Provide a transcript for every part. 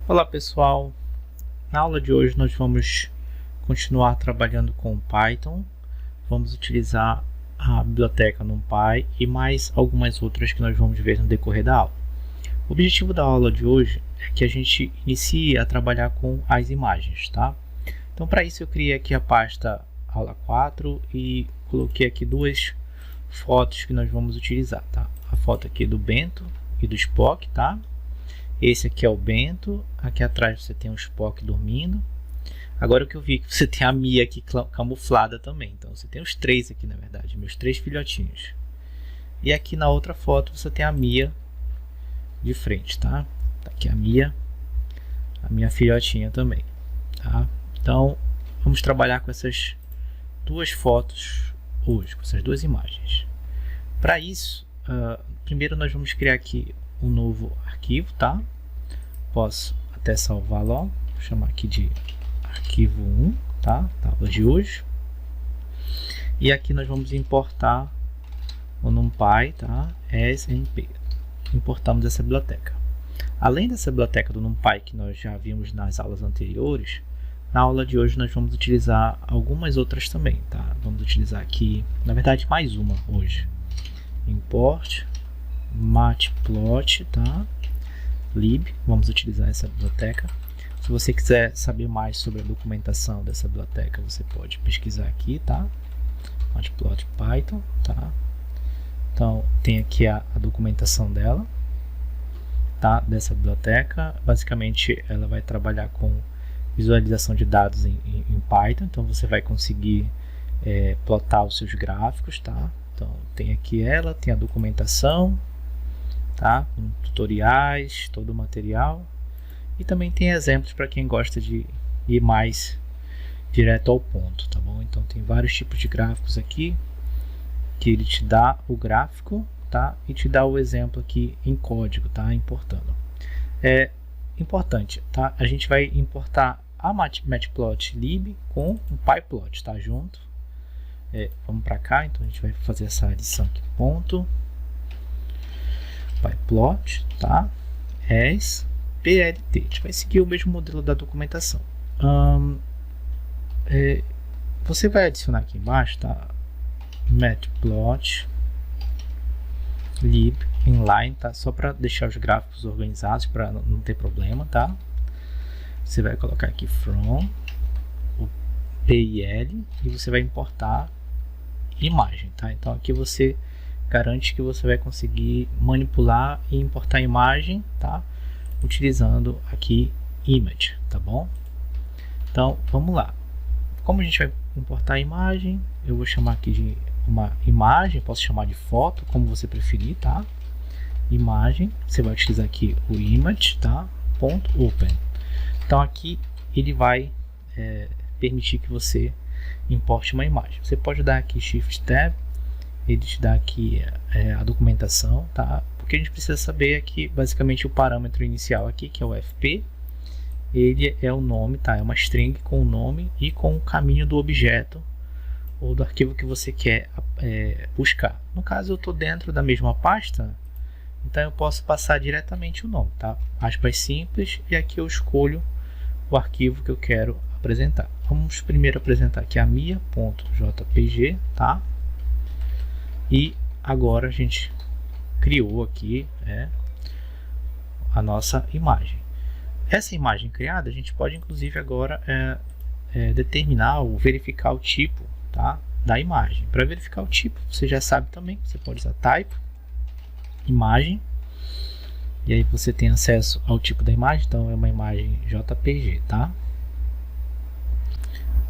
Olá pessoal, na aula de hoje nós vamos continuar trabalhando com Python. Vamos utilizar a biblioteca NumPy e mais algumas outras que nós vamos ver no decorrer da aula. O objetivo da aula de hoje é que a gente inicie a trabalhar com as imagens, tá? Então para isso eu criei aqui a pasta aula 4 e coloquei aqui duas fotos que nós vamos utilizar, tá? A foto aqui do Bento e do Spock, tá? Esse aqui é o Bento, aqui atrás você tem o Spock dormindo. Agora o que eu vi é que você tem a Mia aqui camuflada também. Então você tem os três aqui, na verdade, meus três filhotinhos. E aqui na outra foto você tem a Mia de frente, tá? Tá aqui a minha filhotinha também, tá? Então vamos trabalhar com essas duas fotos hoje, com essas duas imagens. Para isso, primeiro nós vamos criar aqui um novo arquivo, tá? Posso até salvar logo, vou chamar aqui de arquivo 1, tá? Aula de hoje. E aqui nós vamos importar o NumPy, tá? SNP. Importamos essa biblioteca. Além dessa biblioteca do NumPy que nós já vimos nas aulas anteriores, na aula de hoje nós vamos utilizar algumas outras também, tá? Vamos utilizar aqui, na verdade, mais uma hoje. Import matplot, tá? Lib, vamos utilizar essa biblioteca. Se você quiser saber mais sobre a documentação dessa biblioteca, você pode pesquisar aqui, tá? Matplot Python, tá? Então tem aqui a documentação dela, tá? Dessa biblioteca. Basicamente ela vai trabalhar com visualização de dados em Python, então você vai conseguir plotar os seus gráficos, tá? Então tem aqui ela, tem a documentação, tá? Com tutoriais, todo o material, e também tem exemplos para quem gosta de ir mais direto ao ponto, tá bom? Então tem vários tipos de gráficos aqui, que ele te dá o gráfico, tá? E te dá o exemplo aqui em código, tá? Importando. É importante, tá? A gente vai importar a matplotlib com o pyplot, tá? Junto. Vamos para cá, então a gente vai fazer essa adição aqui, ponto pyplot, tá? As plt. A gente vai seguir o mesmo modelo da documentação. Você vai adicionar aqui embaixo, tá? Matplotlib inline, tá? Só para deixar os gráficos organizados, para não ter problema, tá? Você vai colocar aqui from o PIL e você vai importar imagem, tá? Então aqui você garante que você vai conseguir manipular e importar a imagem, tá? Utilizando aqui image, tá bom? Então vamos lá. Como a gente vai importar a imagem, eu vou chamar aqui de uma imagem, posso chamar de foto, como você preferir, tá? Imagem, você vai utilizar aqui o image, tá? Ponto open. Então aqui ele vai permitir que você importe uma imagem. Você pode dar aqui Shift Tab, ele te dá aqui a documentação, tá? Porque a gente precisa saber aqui, basicamente, o parâmetro inicial aqui, que é o FP, ele é o nome, tá? É uma string com o nome e com o caminho do objeto ou do arquivo que você quer buscar. No caso, eu estou dentro da mesma pasta, então eu posso passar diretamente o nome, tá? Aspas simples, e aqui eu escolho o arquivo que eu quero apresentar. Vamos primeiro apresentar aqui a mia.jpg, tá? E agora a gente criou aqui a nossa imagem. Essa imagem criada, a gente pode inclusive agora determinar ou verificar o tipo, tá, da imagem. Para verificar o tipo, você já sabe também, você pode usar type, imagem, e aí você tem acesso ao tipo da imagem, então é uma imagem JPG, tá?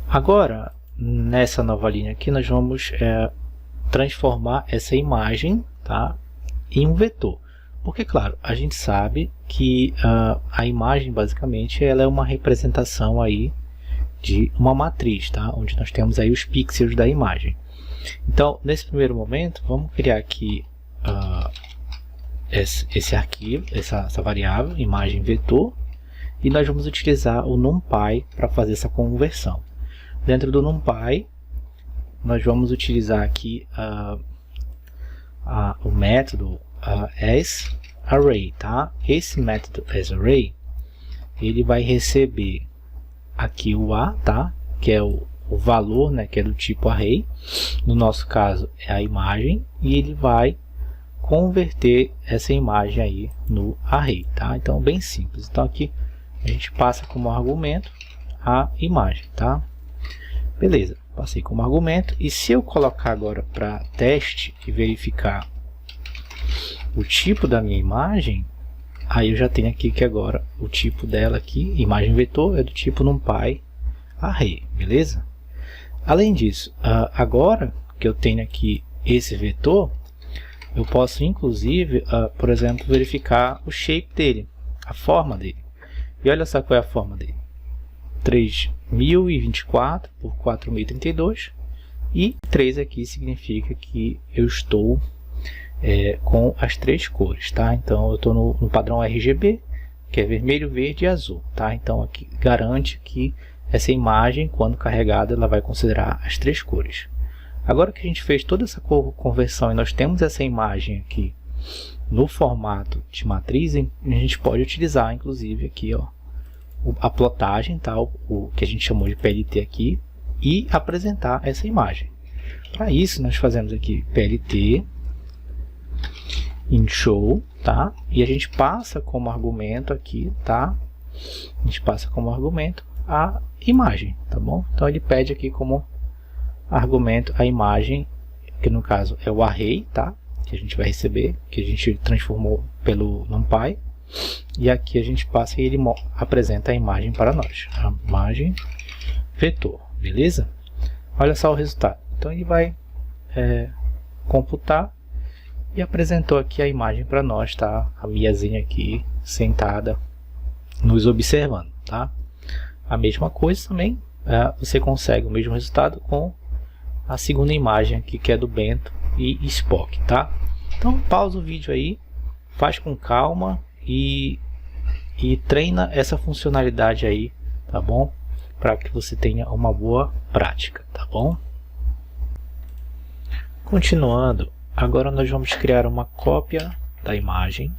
Agora, nessa nova linha aqui, nós vamos transformar essa imagem, tá, em um vetor. Porque, claro, a gente sabe que a imagem, basicamente, ela é uma representação aí de uma matriz, tá? Onde nós temos aí os pixels da imagem. Então, nesse primeiro momento, vamos criar aqui esse arquivo, essa variável, imagem vetor, e nós vamos utilizar o NumPy para fazer essa conversão. Dentro do NumPy, nós vamos utilizar aqui o método asArray, tá? Esse método asArray, ele vai receber aqui o A, tá? Que é o valor, né? Que é do tipo array. No nosso caso é a imagem, e ele vai converter essa imagem aí no array, tá? Então bem simples. Então aqui a gente passa como argumento a imagem, tá? Beleza, passei como argumento, e se eu colocar agora para teste e verificar o tipo da minha imagem, aí eu já tenho aqui que agora o tipo dela aqui, imagem vetor, é do tipo NumPy array, beleza? Além disso, agora que eu tenho aqui esse vetor, eu posso inclusive, por exemplo, verificar o shape dele, a forma dele. E olha só qual é a forma dele. 3024 por 4032, e 3 aqui significa que eu estou com as 3 cores, tá? Então eu estou no padrão RGB, que é vermelho, verde e azul, tá? Então aqui garante que essa imagem, quando carregada, ela vai considerar as 3 cores. Agora que a gente fez toda essa conversão e nós temos essa imagem aqui no formato de matriz, a gente pode utilizar inclusive aqui, ó, a plotagem, tá? O que a gente chamou de PLT aqui, e apresentar essa imagem. Para isso nós fazemos aqui PLT in show, tá? E a gente passa como argumento aqui, tá? A gente passa como argumento a imagem, tá bom? Então ele pede aqui como argumento a imagem, que no caso é o array, tá? Que a gente vai receber, que a gente transformou pelo NumPy. E aqui a gente passa e ele apresenta a imagem para nós, a imagem vetor, beleza? Olha só o resultado. Então ele vai computar e apresentou aqui a imagem para nós, tá? A Miazinha aqui sentada nos observando, tá? A mesma coisa também, você consegue o mesmo resultado com a segunda imagem aqui, que é do Bento e Spock, tá? Então pausa o vídeo aí, faz com calma e treina essa funcionalidade aí, tá bom? Para que você tenha uma boa prática, tá bom? Continuando, agora nós vamos criar uma cópia da imagem.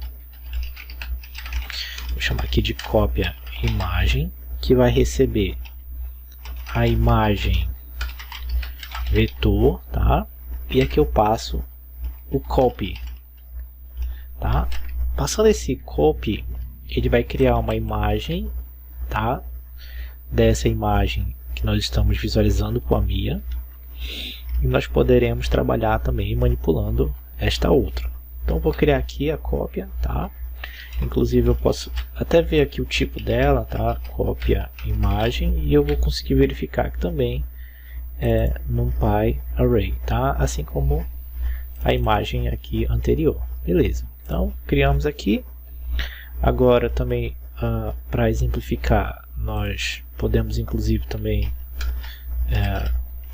Vou chamar aqui de cópia imagem, que vai receber a imagem vetor, tá? E aqui eu passo o copy, tá? Passando esse copy, ele vai criar uma imagem, tá? Dessa imagem que nós estamos visualizando com a Mia, e nós poderemos trabalhar também manipulando esta outra. Então vou criar aqui a cópia, tá? Inclusive eu posso até ver aqui o tipo dela, tá? Cópia imagem, e eu vou conseguir verificar que também é NumPy array, tá? Assim como a imagem aqui anterior, beleza? Então criamos aqui. Agora também para exemplificar, nós podemos inclusive também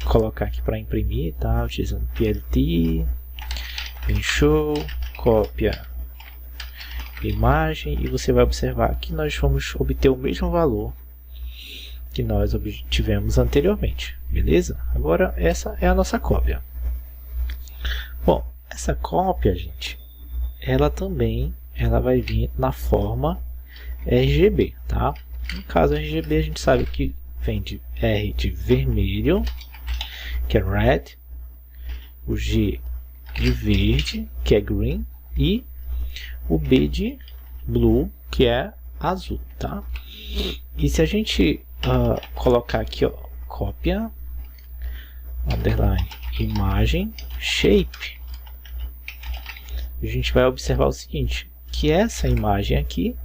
colocar aqui para imprimir, tá? Utilizando PLT, show, cópia imagem, e você vai observar que nós vamos obter o mesmo valor que nós obtivemos anteriormente, beleza? Agora essa é a nossa cópia. Bom, essa cópia, gente, ela também vai vir na forma RGB, tá? No caso RGB a gente sabe que vem de R de vermelho, que é red, o G de verde, que é green, e o B de blue, que é azul, tá? E se a gente colocar aqui, ó, cópia underline imagem shape, a gente vai observar o seguinte, que essa imagem aqui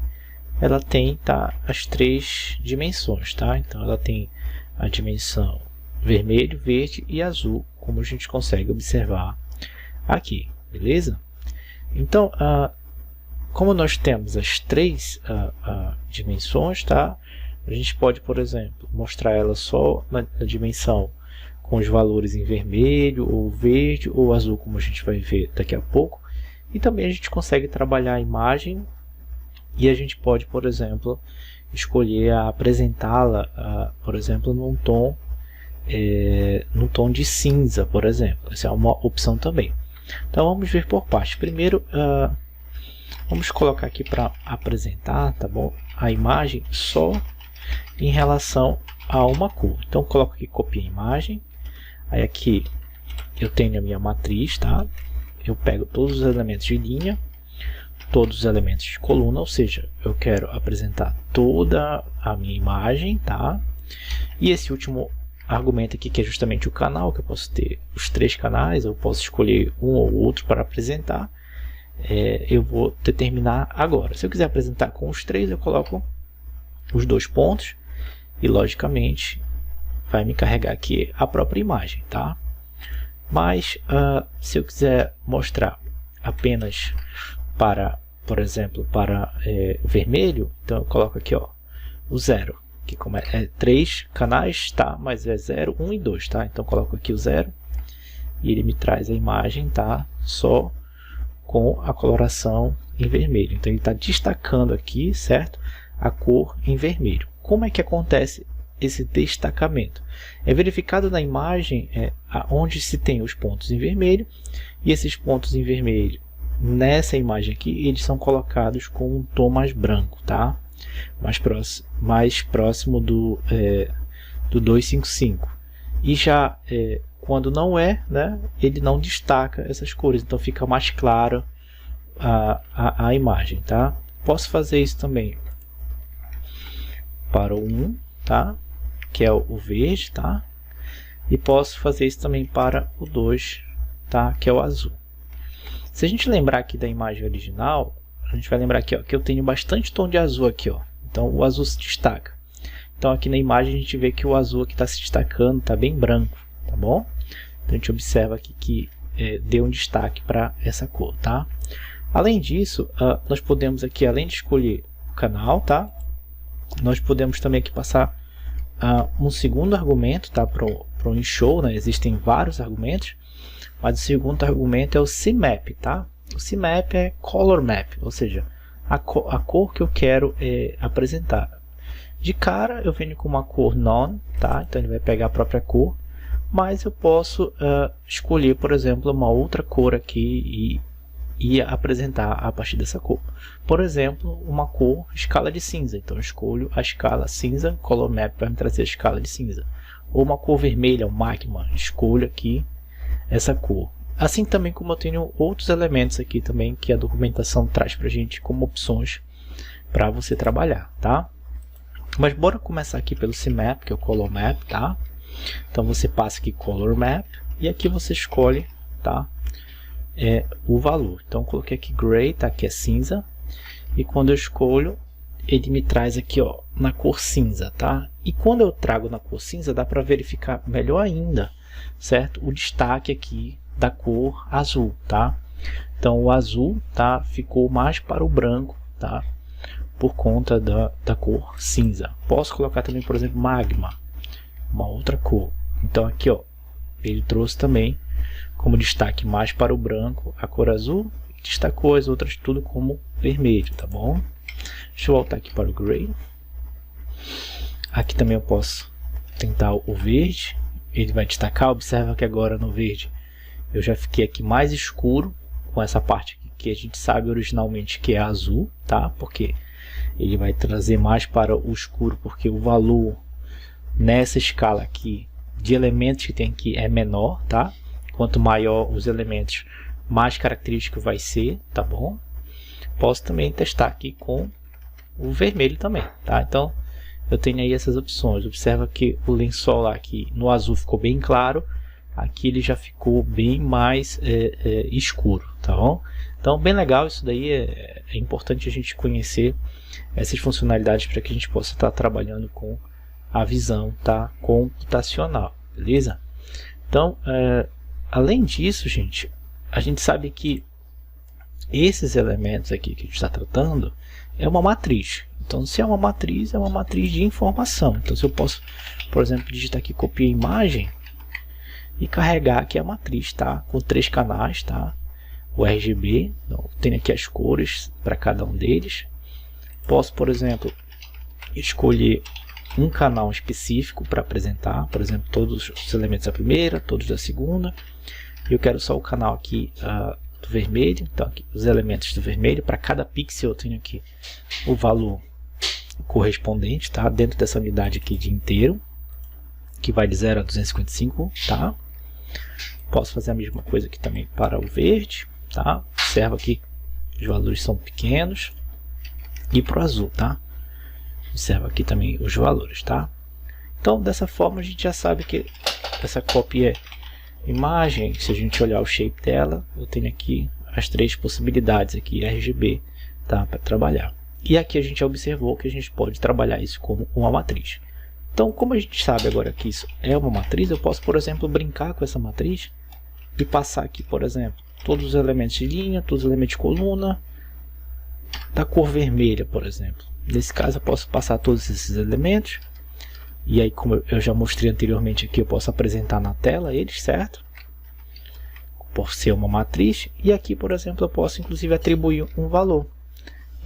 ela tem, tá, as 3 dimensões, tá? Então ela tem a dimensão vermelho, verde e azul, como a gente consegue observar aqui, beleza? Então como nós temos as 3 dimensões, tá? A gente pode, por exemplo, mostrar ela só na dimensão com os valores em vermelho, ou verde, ou azul, como a gente vai ver daqui a pouco. E também a gente consegue trabalhar a imagem, e a gente pode, por exemplo, escolher apresentá-la, por exemplo, num tom de cinza, por exemplo. Essa é uma opção também. Então vamos ver por partes. Primeiro, Vamos colocar aqui para apresentar, tá bom? A imagem só em relação a uma cor. Então, coloco aqui, copia a imagem. Aí aqui eu tenho a minha matriz, tá? Eu pego todos os elementos de linha, todos os elementos de coluna, ou seja, eu quero apresentar toda a minha imagem, tá? E esse último argumento aqui, que é justamente o canal, que eu posso ter os 3 canais, eu posso escolher um ou outro para apresentar. Eu vou determinar agora. Se eu quiser apresentar com os 3, eu coloco os 2 pontos e, logicamente, vai me carregar aqui a própria imagem, tá? Mas, se eu quiser mostrar apenas para, por exemplo, para vermelho, então eu coloco aqui, ó, o 0. Que como é 3 canais, tá? Mas é 0, 1 e 2, tá? Então coloco aqui o 0 e ele me traz a imagem, tá? Só com a coloração em vermelho. Então ele está destacando aqui, certo? A cor em vermelho. Como é que acontece esse destacamento? É verificado na imagem onde se tem os pontos em vermelho, e esses pontos em vermelho nessa imagem aqui, eles são colocados com um tom mais branco, tá? Mais próximo do 255. E já quando não é, né, ele não destaca essas cores, então fica mais clara a imagem, tá? Posso fazer isso também para o 1, tá? Que é o verde, tá? E posso fazer isso também para o 2, tá? Que é o azul. Se a gente lembrar aqui da imagem original, a gente vai lembrar aqui, ó, que eu tenho bastante tom de azul aqui, ó. Então o azul se destaca. Então aqui na imagem a gente vê que o azul aqui está se destacando, está bem branco, tá bom? Então a gente observa aqui que deu um destaque para essa cor, tá? Além disso, nós podemos aqui, além de escolher o canal, tá? Nós podemos também aqui passar um segundo argumento, tá? Para o InShow, né? Existem vários argumentos, mas o segundo argumento é o CMap, tá? O CMap é Color Map, ou seja, a cor que eu quero apresentar. De cara eu venho com uma cor None, tá? Então ele vai pegar a própria cor, mas eu posso escolher, por exemplo, uma outra cor aqui e apresentar a partir dessa cor. Por exemplo, uma cor escala de cinza, então eu escolho a escala cinza, Color Map vai me trazer a escala de cinza. Ou uma cor vermelha, o Magma, escolho aqui essa cor. Assim também como eu tenho outros elementos aqui também que a documentação traz para a gente como opções para você trabalhar, tá? Mas bora começar aqui pelo CMap, que é o Color Map, tá? Então você passa aqui Color Map e aqui você escolhe, tá? O valor. Então eu coloquei aqui Gray, tá? Que é cinza. E quando eu escolho, ele me traz aqui, ó, na cor cinza, tá? E quando eu trago na cor cinza, dá para verificar melhor ainda, certo? O destaque aqui da cor azul, tá? Então o azul, tá, ficou mais para o branco, tá? Por conta da cor cinza. Posso colocar também, por exemplo, Magma, uma outra cor. Então aqui, ó, ele trouxe também como destaque mais para o branco a cor azul, destacou as outras tudo como vermelho, tá bom? Deixa eu voltar aqui para o Gray. Aqui também eu posso tentar o verde, ele vai destacar. Observa que agora no verde eu já fiquei aqui mais escuro, com essa parte aqui que a gente sabe originalmente que é azul, tá? Porque ele vai trazer mais para o escuro, porque o valor nessa escala aqui de elementos que tem aqui é menor, tá? Quanto maior os elementos, mais característico vai ser, tá bom? Posso também testar aqui com o vermelho também, tá? Então eu tenho aí essas opções. Observa que o lençol lá aqui no azul ficou bem claro, aqui ele já ficou bem mais escuro, tá bom? Então bem legal isso daí, é importante a gente conhecer essas funcionalidades para que a gente possa estar trabalhando com a visão, tá, computacional, beleza? Então, além disso, gente, a gente sabe que esses elementos aqui que a gente está tratando é uma matriz. Então, se é uma matriz de informação. Então, se eu posso, por exemplo, digitar aqui, copiar a imagem e carregar aqui a matriz, tá? Com 3 canais, tá? O RGB, então, tem aqui as cores para cada um deles. Posso, por exemplo, escolher um canal específico para apresentar, por exemplo, todos os elementos da primeira, todos da segunda. Eu quero só o canal aqui do vermelho. Então aqui os elementos do vermelho, para cada pixel eu tenho aqui o valor correspondente, tá? Dentro dessa unidade aqui de inteiro, que vai de 0 a 255, tá? Posso fazer a mesma coisa aqui também para o verde, tá? Observa aqui, os valores são pequenos. E para o azul, tá? Observa aqui também os valores, tá? Então, dessa forma, a gente já sabe que essa copy é imagem. Se a gente olhar o shape dela, eu tenho aqui as três possibilidades aqui, RGB, tá? Para trabalhar. E aqui a gente já observou que a gente pode trabalhar isso como uma matriz. Então, como a gente sabe agora que isso é uma matriz, eu posso, por exemplo, brincar com essa matriz e passar aqui, por exemplo, todos os elementos de linha, todos os elementos de coluna, da cor vermelha, por exemplo. Nesse caso, eu posso passar todos esses elementos. E aí, como eu já mostrei anteriormente aqui, eu posso apresentar na tela eles, certo? Por ser uma matriz. E aqui, por exemplo, eu posso inclusive atribuir um valor.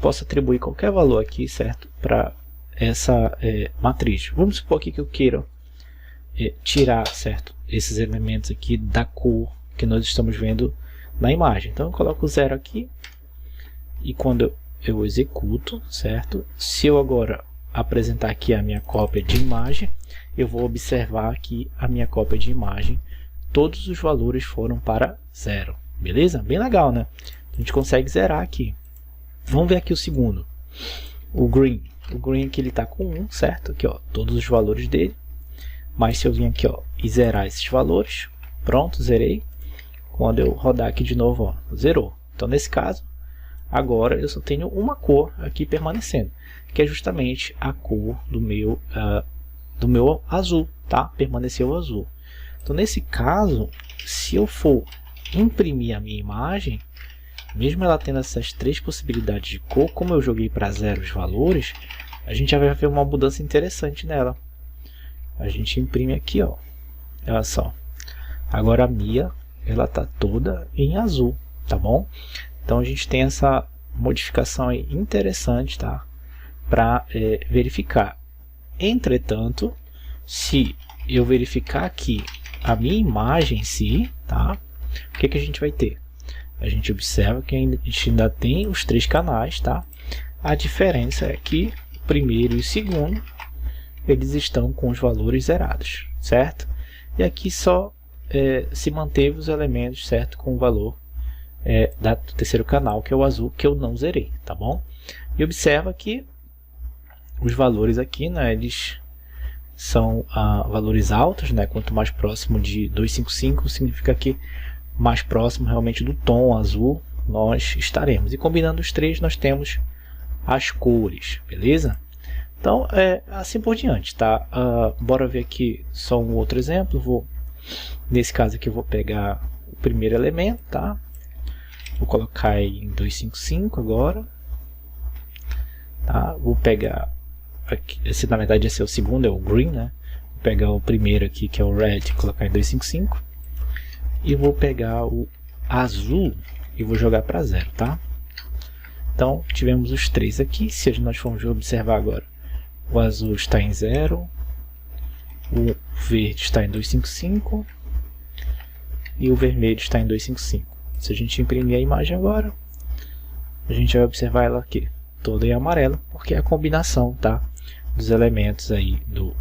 Posso atribuir qualquer valor aqui, certo? Para essa matriz. Vamos supor aqui que eu queira tirar, certo? Esses elementos aqui da cor que nós estamos vendo na imagem. Então, eu coloco 0 aqui. E quando eu executo, certo? Se eu agora apresentar aqui a minha cópia de imagem, eu vou observar aqui a minha cópia de imagem. Todos os valores foram para 0. Beleza? Bem legal, né? A gente consegue zerar aqui. Vamos ver aqui o segundo. O green. O green aqui ele está com 1, certo? Aqui, ó, todos os valores dele. Mas se eu vir aqui, ó, e zerar esses valores, pronto, zerei. Quando eu rodar aqui de novo, ó, zerou. Então, nesse caso, agora eu só tenho uma cor aqui permanecendo, que é justamente a cor do meu azul, tá? Permaneceu o azul. Então, nesse caso, se eu for imprimir a minha imagem, mesmo ela tendo essas três possibilidades de cor, como eu joguei para 0 os valores, a gente já vai ver uma mudança interessante nela. A gente imprime aqui, ó. Olha só. Agora a minha, ela tá toda em azul, tá bom? Então a gente tem essa modificação aí interessante, tá? Para verificar. Entretanto, se eu verificar aqui a minha imagem em si, tá? O que a gente vai ter? A gente observa que a gente ainda tem os 3 canais, tá? A diferença é que o primeiro e o segundo, eles estão com os valores zerados, certo? E aqui só se manteve os elementos, certo? Com o valor do terceiro canal, que é o azul, que eu não zerei, tá bom? E observa que os valores aqui, né? Eles são valores altos, né? Quanto mais próximo de 255, significa que mais próximo realmente do tom azul nós estaremos. E combinando os três, nós temos as cores, beleza? Então, assim por diante, tá? Bora ver aqui só um outro exemplo. Nesse caso aqui, eu vou pegar o primeiro elemento, tá? Vou colocar em 255 agora. Tá? Vou pegar, aqui, esse na verdade esse é o segundo, é o green, né? Vou pegar o primeiro aqui, que é o red, e colocar em 255. E vou pegar o azul e vou jogar para 0, tá? Então, tivemos os três aqui. Se nós formos observar agora, o azul está em 0, o verde está em 255 e o vermelho está em 255. Se a gente imprimir a imagem agora, a gente vai observar ela aqui, toda em amarelo, porque é a combinação, tá? Dos elementos aí do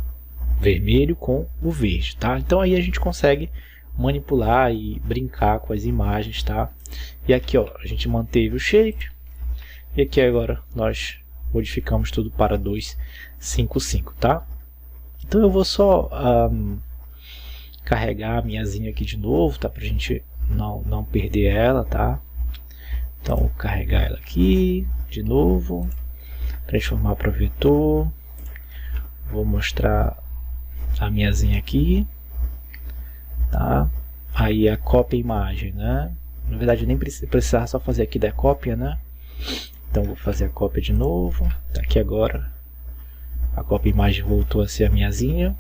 vermelho com o verde, tá? Então aí a gente consegue manipular e brincar com as imagens, tá? E aqui, ó, a gente manteve o shape. E aqui agora nós modificamos tudo para 255, tá? Então eu vou só carregar a minhazinha aqui de novo, tá? Pra gente não perder ela, tá? Então vou carregar ela aqui de novo, transformar para vetor. Vou mostrar a minhazinha aqui. Tá? Aí a cópia imagem, né? Na verdade nem precisava só fazer aqui da cópia, né? Então vou fazer a cópia de novo. Tá aqui agora. A cópia imagem voltou a ser a minhazinha.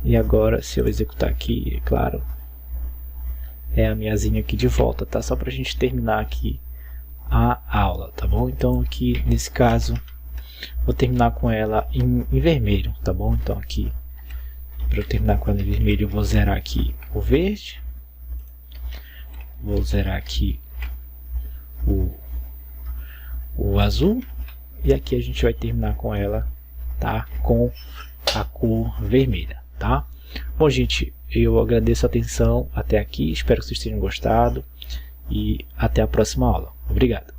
E agora se eu executar aqui, é claro, é a minhazinha aqui de volta, tá? Só pra gente terminar aqui a aula, tá bom? Então aqui nesse caso vou terminar com ela em vermelho, tá bom? Então aqui, para eu terminar com ela em vermelho, eu vou zerar aqui o verde. Vou zerar aqui o azul. E aqui a gente vai terminar com ela, tá? Com a cor vermelha, tá? Bom, gente, eu agradeço a atenção até aqui. Espero que vocês tenham gostado. E até a próxima aula. Obrigado.